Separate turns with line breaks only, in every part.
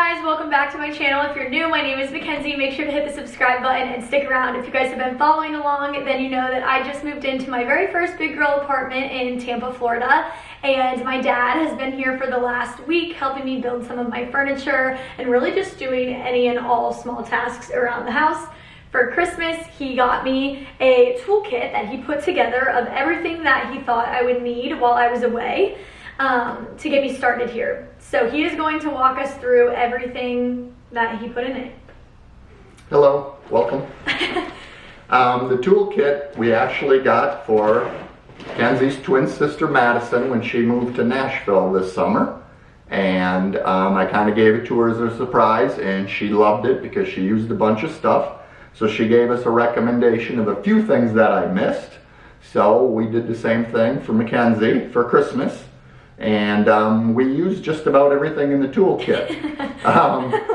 guys, welcome back to my channel. If you're new, my name is Mackenzie. Make sure to hit the subscribe button and stick around. If you guys have been following along, then you know that I just moved into my very first big girl apartment in Tampa, Florida. And my dad has been here for the last week helping me build some of my furniture and really just doing any and all small tasks around the house. For Christmas, he got me a toolkit that he put together of everything that he thought I would need while I was away to get me started here. So he is going to walk us through everything that he put in it.
Hello, welcome. The toolkit we actually got for Kenzie's twin sister Madison when she moved to Nashville this summer. And I kind of gave it to her as a surprise, and she loved it because she used a bunch of stuff. So she gave us a recommendation of a few things that I missed. So we did the same thing for Mackenzie for Christmas. And we used just about everything in the toolkit.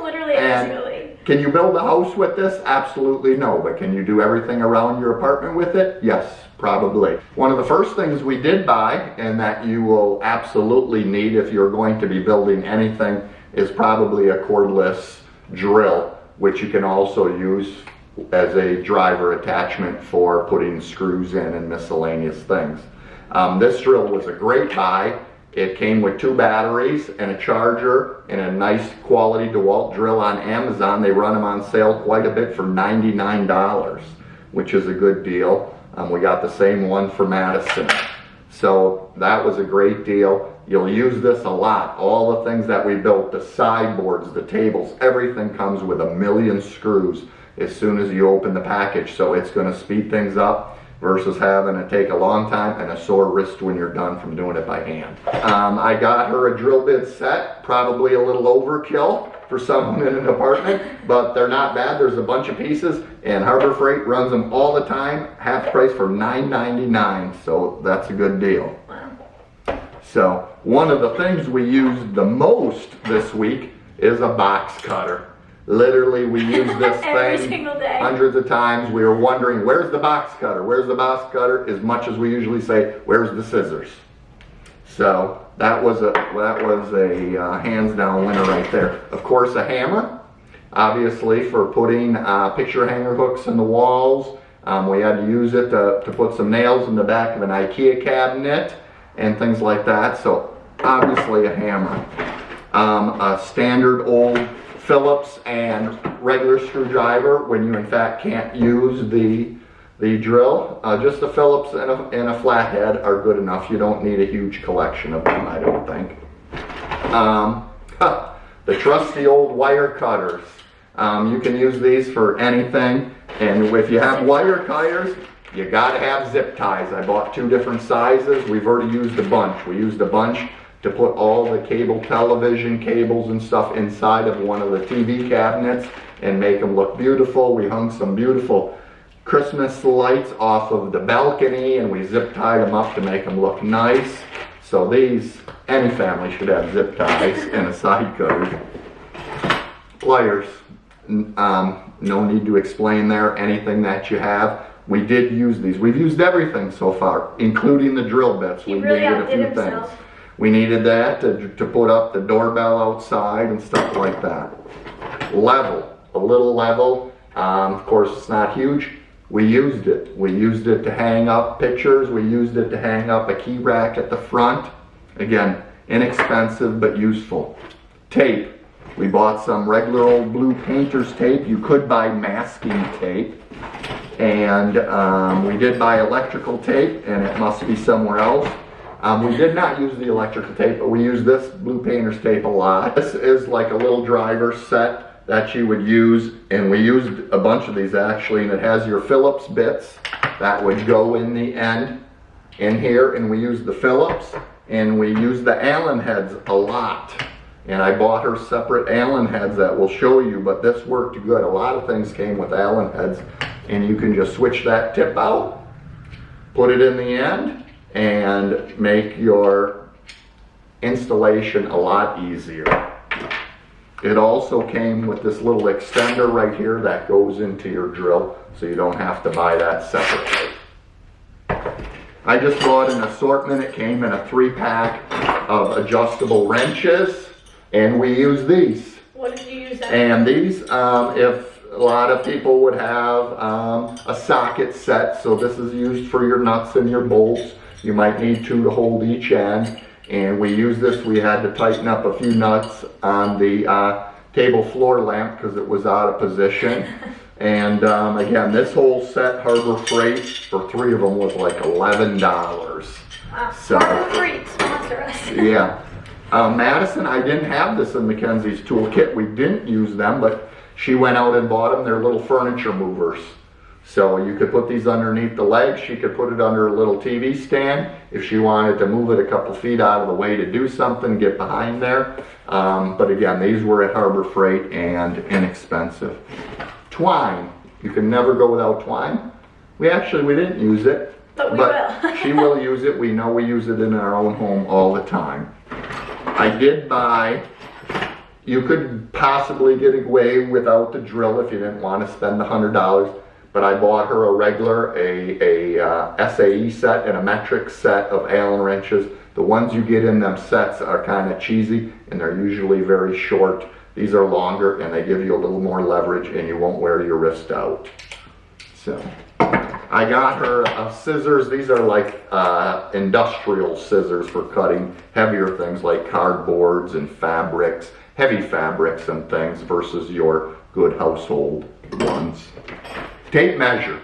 Literally, absolutely.
Can you build a house with this? Absolutely no. But can you do everything around your apartment with it? Yes, probably. One of the first things we did buy, and that you will absolutely need if you're going to be building anything, is probably a cordless drill, which you can also use as a driver attachment for putting screws in and miscellaneous things. This drill was a great buy. It came with 2 batteries and a charger and a nice quality DeWalt drill on Amazon. They run them on sale quite a bit for $99, which is a good deal. We got the same one for Madison. So that was a great deal. You'll use this a lot. All the things that we built, the sideboards, the tables, everything comes with a million screws as soon as you open the package. So it's going to speed things up versus having to take a long time and a sore wrist when you're done from doing it by hand. I got her a drill bit set, probably a little overkill for someone in an apartment, but they're not bad. There's a bunch of pieces, and Harbor Freight runs them all the time, half price for $9.99, so that's a good deal.
Wow.
So one of the things we used the most this week is a box cutter. Literally, we use this
Every
thing
single day.
hundreds of times. We were wondering, where's the box cutter? Where's the box cutter? As much as we usually say, where's the scissors? So that was a hands down winner right there. Of course, a hammer, obviously for putting picture hanger hooks in the walls. We had to use it to put some nails in the back of an IKEA cabinet and things like that. So obviously a hammer. A standard old Phillips and regular screwdriver when you in fact can't use the drill. Just a Phillips and a flathead are good enough. You don't need a huge collection of them, I don't think. The trusty old wire cutters. You can use these for anything, and if you have wire cutters, you gotta have zip ties. I bought 2 different sizes. We've already used a bunch. We used a bunch to put all the cable television cables and stuff inside of one of the TV cabinets and make them look beautiful. We hung some beautiful Christmas lights off of the balcony, and we zip tied them up to make them look nice. So these, any family should have zip ties and a side cutter. Pliers, no need to explain there. Anything that you have. We did use these. We've used everything so far, including the drill bits.
He really outdid himself.
We needed that to put up the doorbell outside and stuff like that. Level, a little level. Of course, it's not huge. We used it. We used it to hang up pictures. We used it to hang up a key rack at the front. Again, inexpensive but useful. Tape. We bought some regular old blue painter's tape. You could buy masking tape. And we did buy electrical tape, and it must be somewhere else. We did not use the electrical tape, but we used this blue painter's tape a lot. This is like a little driver set that you would use, and we used a bunch of these actually, and it has your Phillips bits that would go in the end in here, and we used the Phillips, and we used the Allen heads a lot. And I bought her separate Allen heads that will show you, but this worked good. A lot of things came with Allen heads, and you can just switch that tip out, put it in the end, and make your installation a lot easier. It also came with this little extender right here that goes into your drill, so you don't have to buy that separately. I just bought an assortment. It came in a 3-pack of adjustable wrenches, and we use these.
What them?
And these, if a lot of people would have a socket set, so this is used for your nuts and your bolts. You might need two to hold each end. And we use this, we had to tighten up a few nuts on the table floor lamp because it was out of position. And again, this whole set, Harbor Freight, for 3 of them was like $11.
Wow.
So,
Harbor Freight, sponsor us.
yeah. Madison, I didn't have this in Mackenzie's toolkit. We didn't use them, but she went out and bought them. They're little furniture movers. So you could put these underneath the legs. She could put it under a little TV stand. If she wanted to move it a couple feet out of the way to do something, get behind there. But again, these were at Harbor Freight and inexpensive. Twine. You can never go without twine. We didn't use it.
But we will.
She will use it. We know we use it in our own home all the time. I did buy, you could possibly get away without the drill if you didn't want to spend the $100, but I bought her a regular, SAE set and a metric set of Allen wrenches. The ones you get in them sets are kind of cheesy and they're usually very short. These are longer and they give you a little more leverage and you won't wear your wrist out. So, I got her scissors. These are like industrial scissors for cutting heavier things like cardboards and fabrics, heavy fabrics and things versus your good household ones. Tape measure.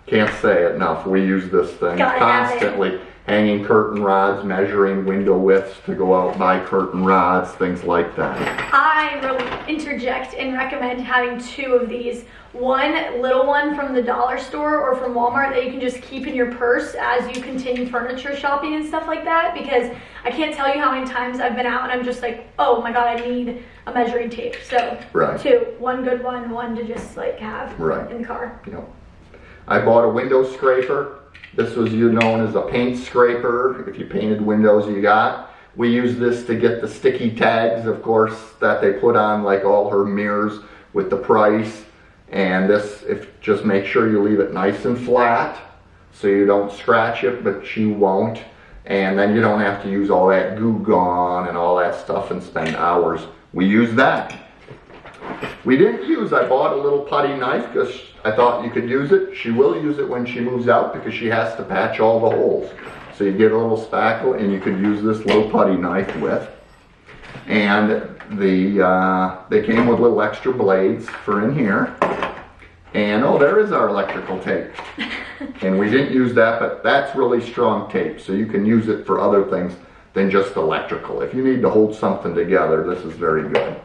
Can't say it enough. We use this thing constantly. Hanging curtain rods, measuring window widths to go out, buy curtain rods, things like that.
I really interject and recommend having 2 of these. One little one from the dollar store or from Walmart that you can just keep in your purse as you continue furniture shopping and stuff like that, because I can't tell you how many times I've been out and I'm just like, oh my god, I need a measuring tape. So
right.
2, one good one to just like have
right.
in the car.
Yep. I bought a window scraper. This was known as a paint scraper. If you painted windows, you got. We use this to get the sticky tags, of course, that they put on like all her mirrors with the price. And this, just make sure you leave it nice and flat so you don't scratch it, but you won't. And then you don't have to use all that Goo Gone and all that stuff and spend hours. We use that. I bought a little putty knife because I thought you could use it. She will use it when she moves out because she has to patch all the holes. So you get a little spackle and you could use this little putty knife with. And they came with little extra blades for in here. And oh, there is our electrical tape. And we didn't use that, but that's really strong tape. So you can use it for other things than just electrical. If you need to hold something together, this is very good.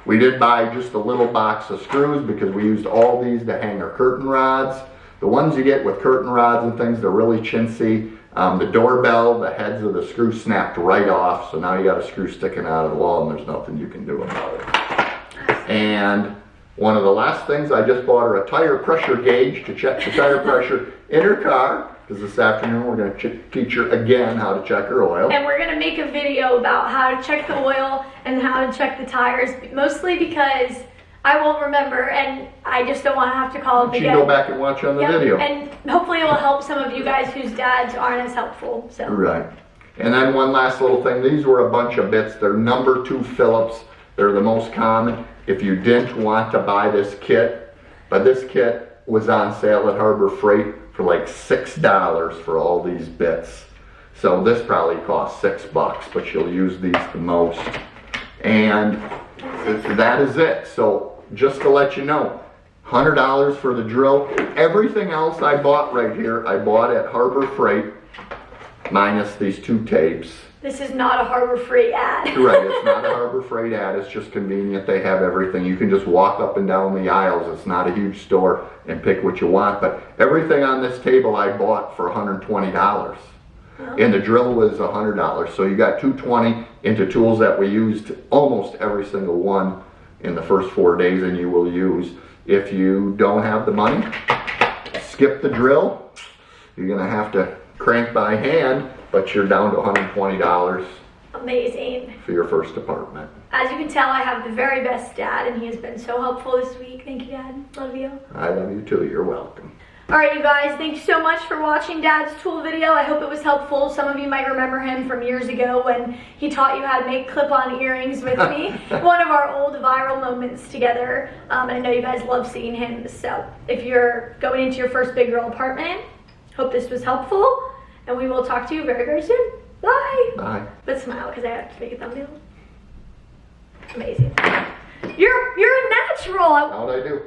We did buy just a little box of screws because we used all these to hang our curtain rods. The ones you get with curtain rods and things, they're really chintzy. The doorbell, the heads of the screw snapped right off, so now you got a screw sticking out of the wall and there's nothing you can do about it. And one of the last things, I just bought her a tire pressure gauge to check the tire pressure in her car, because this afternoon we're going to teach her again how to check her oil.
And we're going to make a video about how to check the oil and how to check the tires, mostly because I won't remember and I just don't want to have to call up again.
You can go back and watch on the video.
And hopefully it will help some of you guys whose dads aren't as helpful. So.
Right. And then one last little thing. These were a bunch of bits. They're number 2 Phillips. They're the most common. If you didn't want to buy this kit, but this kit was on sale at Harbor Freight for like $6 for all these bits. So this probably cost $6, but you'll use these the most. And that is it. So just to let you know, $100 for the drill. Everything else I bought right here, I bought at Harbor Freight, minus these 2 tapes.
This is not a Harbor Freight ad.
Right, it's not a Harbor Freight ad. It's just convenient. They have everything. You can just walk up and down the aisles. It's not a huge store and pick what you want. But everything on this table I bought for $120. Oh. And the drill was $100. So you got $220 into tools that we used almost every single one in the first 4 days and you will use. If you don't have the money, skip the drill. You're going to have to crank by hand, but you're down to $120.
Amazing.
For your first apartment.
As you can tell, I have the very best dad, and he has been so helpful this week. Thank you, Dad. Love you.
I love you too. You're welcome.
All right, you guys, thanks so much for watching Dad's tool video. I hope it was helpful. Some of you might remember him from years ago when he taught you how to make clip-on earrings with me. One of our old viral moments together. I know you guys love seeing him. So if you're going into your first big girl apartment, hope this was helpful. And we will talk to you very, very soon. Bye.
Bye.
But smile, because I have to make a thumbnail. Amazing. You're a natural.
How'd I do?